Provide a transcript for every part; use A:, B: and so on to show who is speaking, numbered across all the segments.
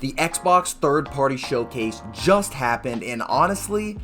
A: The Xbox third-party showcase just happened, and honestly,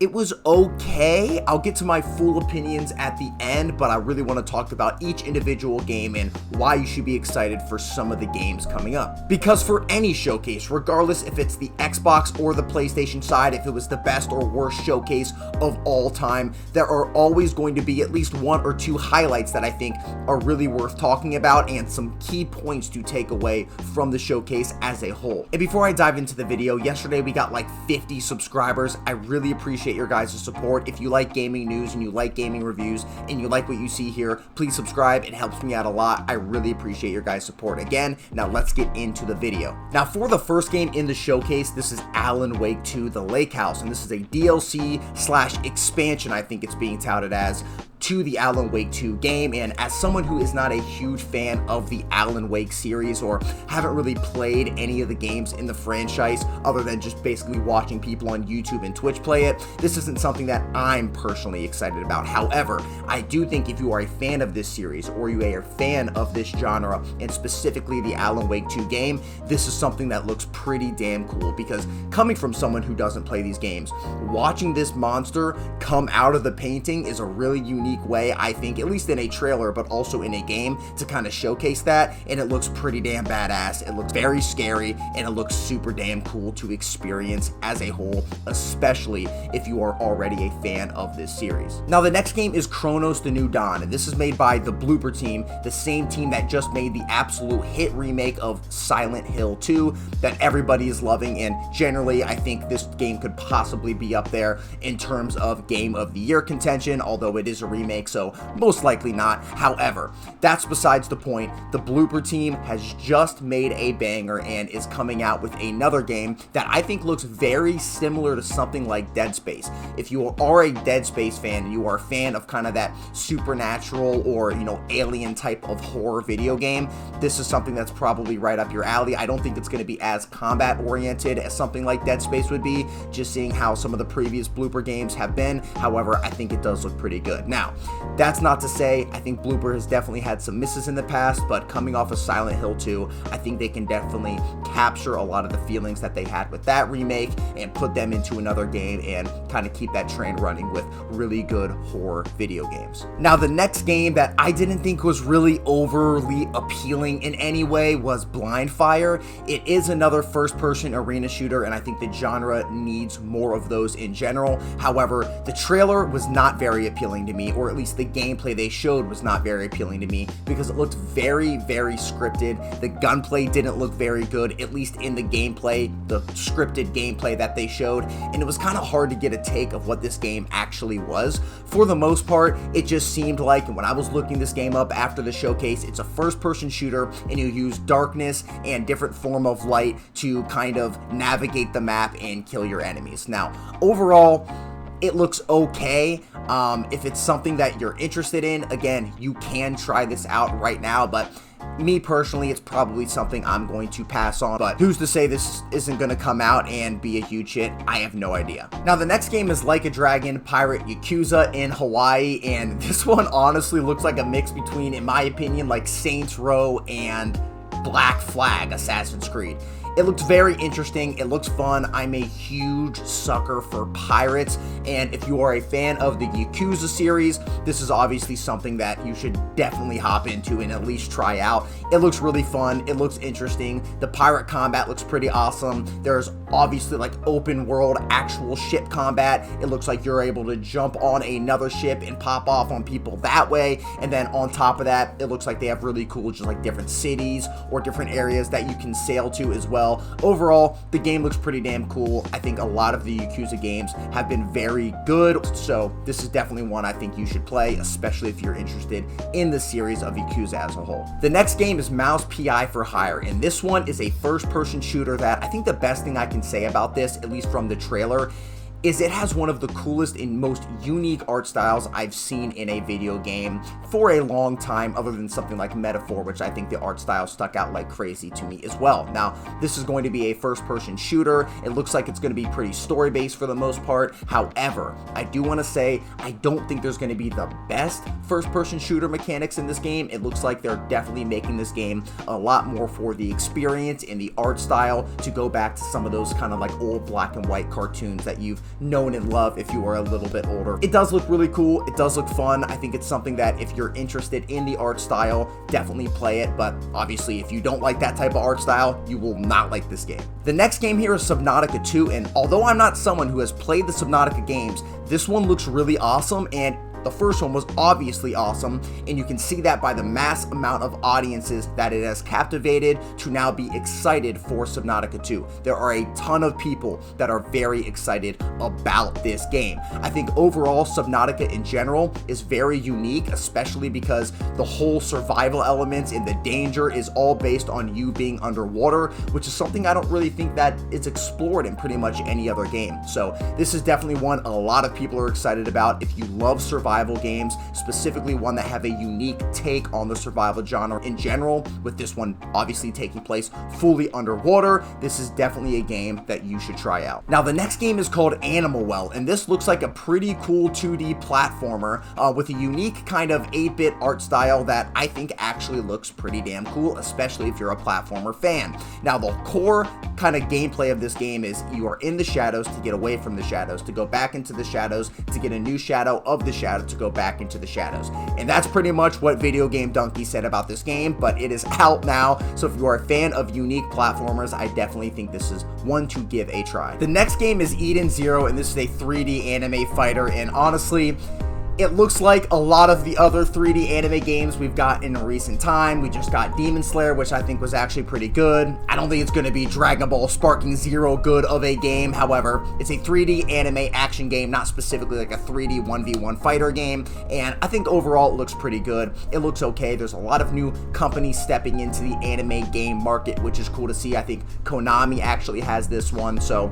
A: it was okay. I'll get to my full opinions at the end, but I really want to talk about each individual game and why you should be excited for some of the games coming up. Because for any showcase, regardless if it's the Xbox or the PlayStation side, if it was the best or worst showcase of all time, there are always going to be at least one or two highlights that I think are really worth talking about and some key points to take away from the showcase as a whole. And before I dive into the video, yesterday we got like 50 subscribers. I really appreciate your guys' support. If you like gaming news and you like gaming reviews and you like what you see here, please subscribe. It helps me out a lot. I really appreciate your guys' support. Again, now let's get into the video. Now for the first game in the showcase, this is Alan Wake 2 The Lake House, and this is a DLC/expansion, I think it's being touted as, to the Alan Wake 2 game. And as someone who is not a huge fan of the Alan Wake series or haven't really played any of the games in the franchise other than just basically watching people on YouTube and Twitch play it, this isn't something that I'm personally excited about. However, I do think if you are a fan of this series or you are a fan of this genre and specifically the Alan Wake 2 game, this is something that looks pretty damn cool, because coming from someone who doesn't play these games, watching this monster come out of the painting is a really unique way, I think, at least in a trailer, but also in a game, to kind of showcase that, and it looks pretty damn badass. It looks very scary, and it looks super damn cool to experience as a whole, especially if you are already a fan of this series. Now, the next game is Cronos: The New Dawn, and this is made by the Blooper team, the same team that just made the absolute hit remake of Silent Hill 2 that everybody is loving, and generally, I think this game could possibly be up there in terms of Game of the Year contention, although it is a remake, so most likely not. However, that's besides the point. The Blooper team has just made a banger and is coming out with another game that I think looks very similar to something like Dead Space. If you are a Dead Space fan and you are a fan of kind of that supernatural or, alien type of horror video game, this is something that's probably right up your alley. I don't think it's going to be as combat oriented as something like Dead Space would be, just seeing how some of the previous Blooper games have been. However, I think it does look pretty good. Now, that's not to say I think Blooper has definitely had some misses in the past, but coming off of Silent Hill 2, I think they can definitely capture a lot of the feelings that they had with that remake and put them into another game and kind of keep that train running with really good horror video games. Now, the next game that I didn't think was really overly appealing in any way was Blindfire. It is another first-person arena shooter, and I think the genre needs more of those in general. However, the trailer was not very appealing to me, or at least the gameplay they showed was not very appealing to me, because it looked very, very scripted. The gunplay didn't look very good, at least in the gameplay, the scripted gameplay that they showed, and it was kind of hard to get a take of what this game actually was. For the most part, it just seemed like, and when I was looking this game up after the showcase, it's a first-person shooter, and you use darkness and different form of light to kind of navigate the map and kill your enemies. Now, overall, it looks okay. If it's something that you're interested in, again, you can try this out right now, but me personally, it's probably something I'm going to pass on. But who's to say this isn't going to come out and be a huge hit? I have no idea. Now, the next game is Like a Dragon Pirate Yakuza in Hawaii, and this one honestly looks like a mix between, in my opinion, like Saints Row and Black Flag Assassin's Creed. It looks very interesting. It looks fun. I'm a huge sucker for pirates, and if you are a fan of the Yakuza series, this is obviously something that you should definitely hop into and at least try out. It looks really fun. It looks interesting. The pirate combat looks pretty awesome. There's obviously like open world actual ship combat. It looks like you're able to jump on another ship and pop off on people that way, and then on top of that, it looks like they have really cool just like different cities or different areas that you can sail to as well. Overall, the game looks pretty damn cool. I think a lot of the Yakuza games have been very good, so this is definitely one I think you should play, especially if you're interested in the series of Yakuza as a whole. The next game is Mouse PI for Hire, and this one is a first-person shooter that I think the best thing I can say about this, at least from the trailer, is it has one of the coolest and most unique art styles I've seen in a video game for a long time, other than something like Metaphor, which I think the art style stuck out like crazy to me as well. Now, this is going to be a first-person shooter. It looks like it's going to be pretty story-based for the most part. However, I do want to say I don't think there's going to be the best first-person shooter mechanics in this game. It looks like they're definitely making this game a lot more for the experience and the art style, to go back to some of those kind of like old black and white cartoons that you've known and loved if you are a little bit older. It does look really cool. It does look fun. I think it's something that if you're interested in the art style, definitely play it. But obviously, if you don't like that type of art style, you will not like this game. The next game here is Subnautica 2, and although I'm not someone who has played the Subnautica games, this one looks really awesome, and the first one was obviously awesome, and you can see that by the mass amount of audiences that it has captivated to now be excited for Subnautica 2. There are a ton of people that are very excited about this game. I think overall Subnautica in general is very unique, especially because the whole survival elements and the danger is all based on you being underwater, which is something I don't really think that is explored in pretty much any other game. So this is definitely one a lot of people are excited about. If you love survival games, specifically one that have a unique take on the survival genre in general, with this one obviously taking place fully underwater, this is definitely a game that you should try out. Now, the next game is called Animal Well, and this looks like a pretty cool 2D platformer with a unique kind of 8-bit art style that I think actually looks pretty damn cool, especially if you're a platformer fan. Now, the core kind of gameplay of this game is you are in the shadows to get away from the shadows, to go back into the shadows, to get a new shadow of the shadow, to go back into the shadows. And that's pretty much what Video Game Donkey said about this game, but it is out now, so if you are a fan of unique platformers, I definitely think this is one to give a try. The next game is Eden Zero, and this is a 3D anime fighter, and honestly, it looks like a lot of the other 3D anime games we've got in recent time. We just got Demon Slayer, which I think was actually pretty good. I don't think it's going to be Dragon Ball Sparking Zero good of a game. However, it's a 3D anime action game, not specifically like a 3D 1v1 fighter game. And I think overall it looks pretty good. It looks okay. There's a lot of new companies stepping into the anime game market, which is cool to see. I think Konami actually has this one. So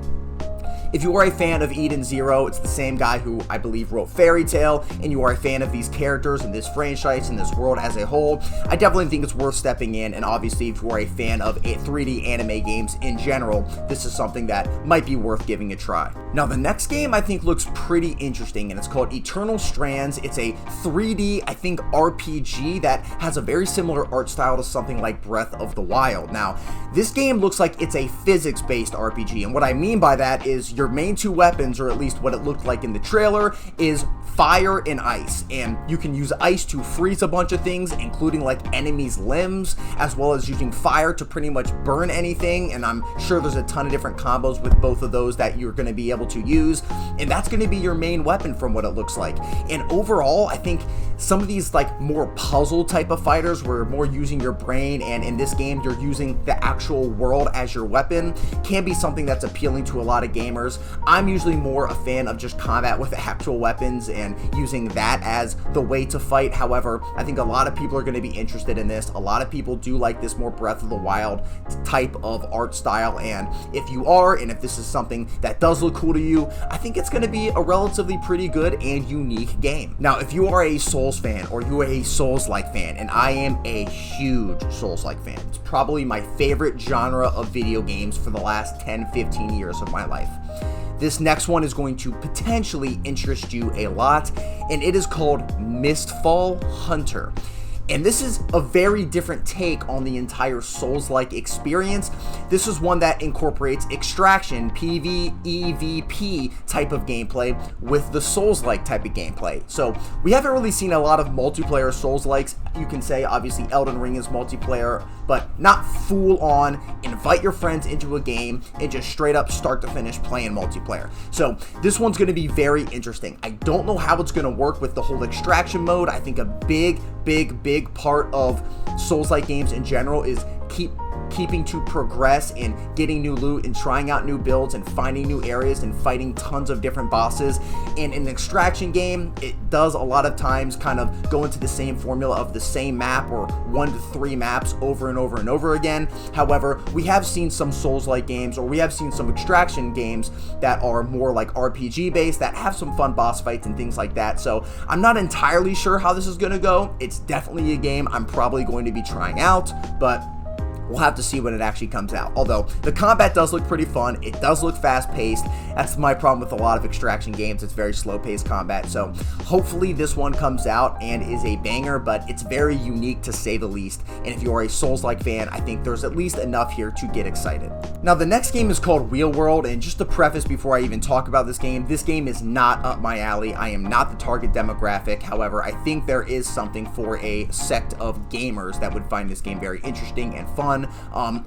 A: if you are a fan of Eden Zero, it's the same guy who I believe wrote Fairy Tail, and you are a fan of these characters and this franchise and this world as a whole, I definitely think it's worth stepping in. And obviously, if you are a fan of 3D anime games in general, this is something that might be worth giving a try. Now, the next game I think looks pretty interesting, and it's called Eternal Strands. It's a 3D, I think, RPG that has a very similar art style to something like Breath of the Wild. Now, this game looks like it's a physics-based RPG, and what I mean by that is your main two weapons, or at least what it looked like in the trailer, is fire and ice, and you can use ice to freeze a bunch of things, including like enemies' limbs, as well as using fire to pretty much burn anything. And I'm sure there's a ton of different combos with both of those that you're going to be able to use, and that's going to be your main weapon from what it looks like. And overall, I think some of these like more puzzle type of fighters where you're more using your brain, and in this game you're using the actual world as your weapon, can be something that's appealing to a lot of gamers. I'm usually more a fan of just combat with actual weapons and using that as the way to fight. However, I think a lot of people are going to be interested in this. A lot of people do like this more Breath of the Wild type of art style, and if you are, and if this is something that does look cool to you, I think it's going to be a relatively pretty good and unique game. Now, if you are a Souls fan, or you are a Souls-like fan, and I am a huge Souls-like fan, it's probably my favorite genre of video games for the last 10-15 years of my life. This next one is going to potentially interest you a lot, and it is called Mistfall Hunter. And this is a very different take on the entire Souls-like experience. This is one that incorporates extraction, PvEVP type of gameplay with the Souls-like type of gameplay. So we haven't really seen a lot of multiplayer Souls-likes. You can say obviously Elden Ring is multiplayer, but not full on invite your friends into a game and just straight up start to finish playing multiplayer. So this one's going to be very interesting. I don't know how it's going to work with the whole extraction mode. I think a big part of Souls-like games in general is keep keeping to progress and getting new loot and trying out new builds and finding new areas and fighting tons of different bosses. In an extraction game, it does a lot of times kind of go into the same formula of the same map or 1 to 3 maps over and over and over again. However, we have seen some Souls-like games, or we have seen some extraction games that are more like RPG based, that have some fun boss fights and things like that. So I'm not entirely sure how this is going to go. It's definitely a game I'm probably going to be trying out, but we'll have to see when it actually comes out. Although the combat does look pretty fun, it does look fast-paced. That's my problem with a lot of extraction games. It's very slow-paced combat. So hopefully this one comes out and is a banger, but it's very unique to say the least. And if you are a Souls-like fan, I think there's at least enough here to get excited. Now the next game is called Wheel World, and just to preface before I even talk about this game is not up my alley. I am not the target demographic. However, I think there is something for a sect of gamers that would find this game very interesting and fun.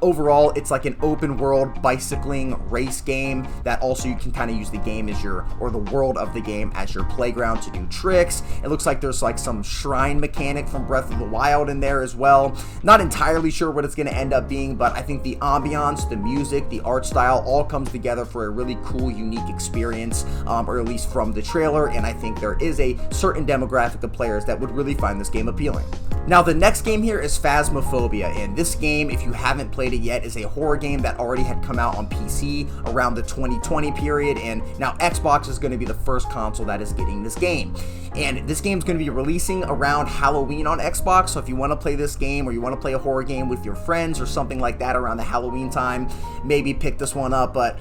A: Overall, it's like an open world bicycling race game that also you can kind of use the game as your, or the world of the game as your playground to do tricks. It looks like there's like some shrine mechanic from Breath of the Wild in there as well. Not entirely sure what it's going to end up being, but I think the ambiance, the music, the art style all comes together for a really cool, unique experience, or at least from the trailer, and I think there is a certain demographic of players that would really find this game appealing. Now the next game here is Phasmophobia, and this game, if you haven't played it yet, is a horror game that already had come out on PC around the 2020 period, and now Xbox is going to be the first console that is getting this game. And this game is going to be releasing around Halloween on Xbox, so if you want to play this game, or you want to play a horror game with your friends or something like that around the Halloween time, maybe pick this one up. But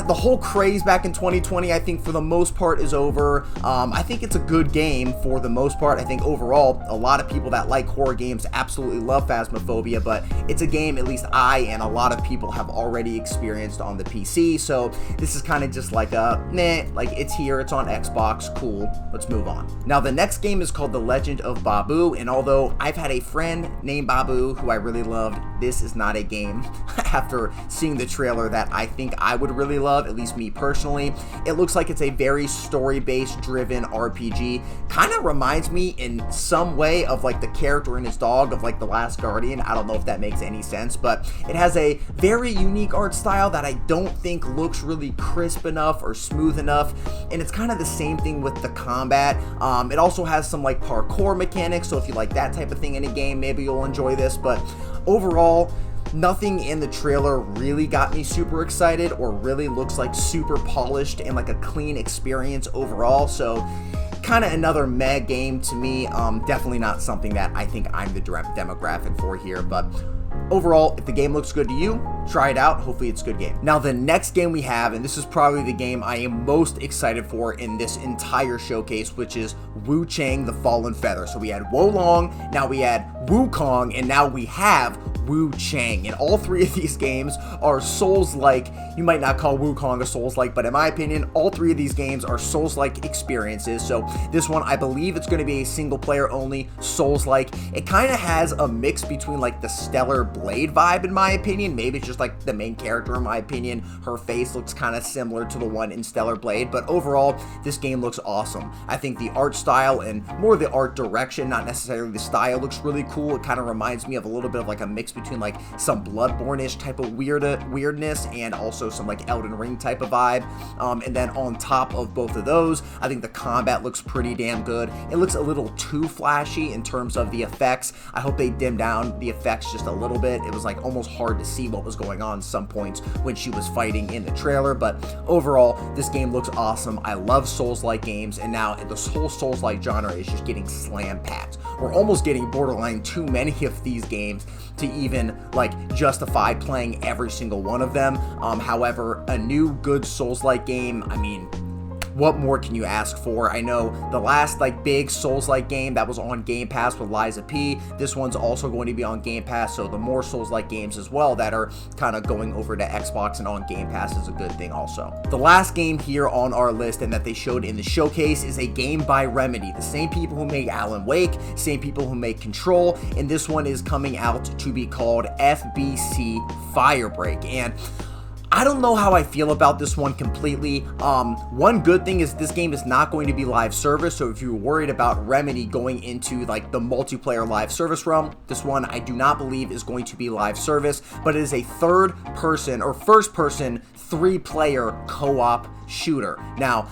A: the whole craze back in 2020, I think for the most part is over. I think it's a good game for the most part. I think overall, a lot of people that like horror games absolutely love Phasmophobia, but it's a game at least I and a lot of people have already experienced on the PC, so this is kind of just like a, meh, like it's here, it's on Xbox, cool, let's move on. Now the next game is called The Legend of Baboo, and although I've had a friend named Baboo who I really loved, this is not a game, after seeing the trailer, that I think I would really love, at least me personally. It looks like it's a very story-based driven RPG. Kind of reminds me in some way of like the character and his dog of like The Last Guardian. I don't know if that makes any sense, but it has a very unique art style that I don't think looks really crisp enough or smooth enough, and it's kind of the same thing with the combat. It also has some like parkour mechanics, so if you like that type of thing in a game, maybe you'll enjoy this, but overall, nothing in the trailer really got me super excited or really looks like super polished and like a clean experience overall, so kind of another meh game to me. Definitely not something that I think I'm the demographic for here, but overall, if the game looks good to you, try it out. Hopefully it's a good game. Now the next game we have, and this is probably the game I am most excited for in this entire showcase, which is Wuchang the Fallen Feather. So we had Wolong, now we had Wuchang, and now we have Wuchang, and all three of these games are Souls-like. You might not call Wuchang a Souls-like, but in my opinion, all three of these games are Souls-like experiences. So this one, I believe it's going to be a single-player only Souls-like. It kind of has a mix between like the Stellar Blade vibe, in my opinion. Maybe it's just like the main character, in my opinion. Her face looks kind of similar to the one in Stellar Blade, but overall, this game looks awesome. I think the art style and more the art direction, not necessarily the style, looks really cool. It kind of reminds me of a little bit of like a mix between like some Bloodborne-ish type of weirdness and also some like Elden Ring type of vibe. And then on top of both of those, I think the combat looks pretty damn good. It looks a little too flashy in terms of the effects. I hope they dim down the effects just a little bit. It was like almost hard to see what was going on some points when she was fighting in the trailer, but overall, this game looks awesome. I love Souls-like games, and now this whole Souls-like genre is just getting slam-packed. We're almost getting borderline too many of these games to even like justify playing every single one of them. However, a new good Souls-like game, I mean, what more can you ask for? I know the last like big Souls-like game that was on Game Pass with Liza P, this one's also going to be on Game Pass, so the more Souls-like games as well that are kind of going over to Xbox and on Game Pass is a good thing also. The last game here on our list and that they showed in the showcase is a game by Remedy, the same people who made Alan Wake, same people who made Control, and this one is coming out to be called FBC Firebreak. And I don't know how I feel about this one completely. One good thing is this game is not going to be live service, so if you're worried about Remedy going into like the multiplayer live service realm, this one I do not believe is going to be live service, but it is a third person or first person 3-player co-op shooter. Now,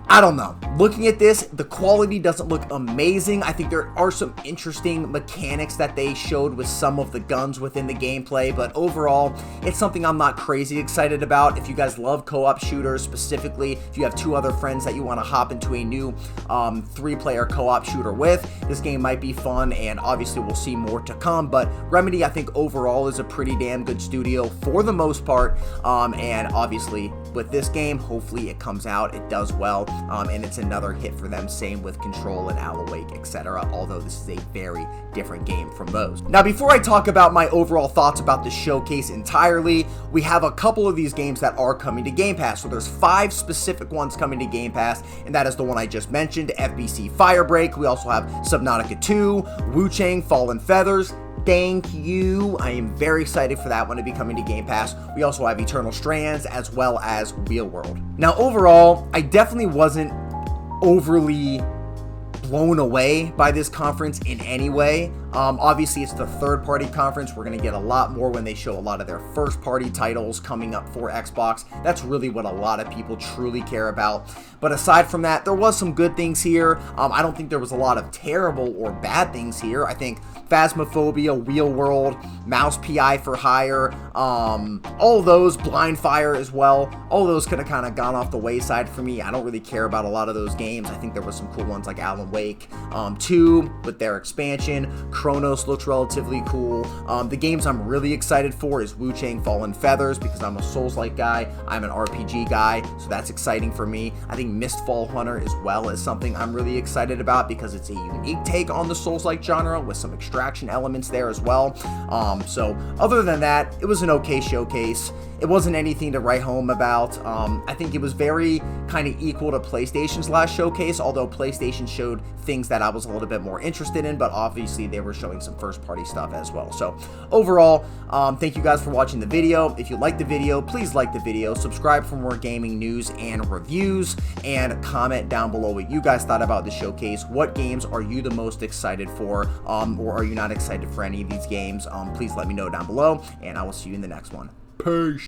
A: I don't know. Looking at this, the quality doesn't look amazing. I think there are some interesting mechanics that they showed with some of the guns within the gameplay, but overall, it's something I'm not crazy excited about. If you guys love co-op shooters, specifically, if you have 2 other friends that you want to hop into a new 3-player co-op shooter with, this game might be fun, and obviously we'll see more to come, but Remedy, I think overall is a pretty damn good studio for the most part, and obviously with this game, hopefully it comes out, it does well, and it's another hit for them. Same with Control and Alan Wake, etc. Although this is a very different game from those. Now, before I talk about my overall thoughts about the showcase entirely, we have a couple of these games that are coming to Game Pass. So there's 5 specific ones coming to Game Pass, and that is the one I just mentioned, FBC Firebreak. We also have Subnautica 2, Wuchang, Fallen Feathers. Thank you. I am very excited for that one to be coming to Game Pass. We also have Eternal Strands as well as Real World. Now, overall, I definitely wasn't overly blown away by this conference in any way. Obviously, it's the third-party conference. We're going to get a lot more when they show a lot of their first-party titles coming up for Xbox. That's really what a lot of people truly care about. But aside from that, there was some good things here. I don't think there was a lot of terrible or bad things here. I think Phasmophobia, Real World, Mouse PI for Hire, all those, Blindfire as well, all those could have kind of gone off the wayside for me. I don't really care about a lot of those games. I think there was some cool ones like Alan Wake 2 with their expansion. Cronos looks relatively cool. The games I'm really excited for is Wuchang, Fallen Feathers, because I'm a Souls-like guy. I'm an RPG guy, so that's exciting for me. I think Mistfall Hunter as well is something I'm really excited about because it's a unique take on the Souls-like genre with some extraction elements there as well. So other than that, it was an okay showcase. It wasn't anything to write home about. I think it was very kind of equal to PlayStation's last showcase, although PlayStation showed things that I was a little bit more interested in, but obviously they were showing some first-party stuff as well. So overall, thank you guys for watching the video. If you liked the video, please like the video, subscribe for more gaming news and reviews, and comment down below what you guys thought about the showcase. What games are you the most excited for, or are you not excited for any of these games? Please let me know down below, and I will see you in the next one. Peace.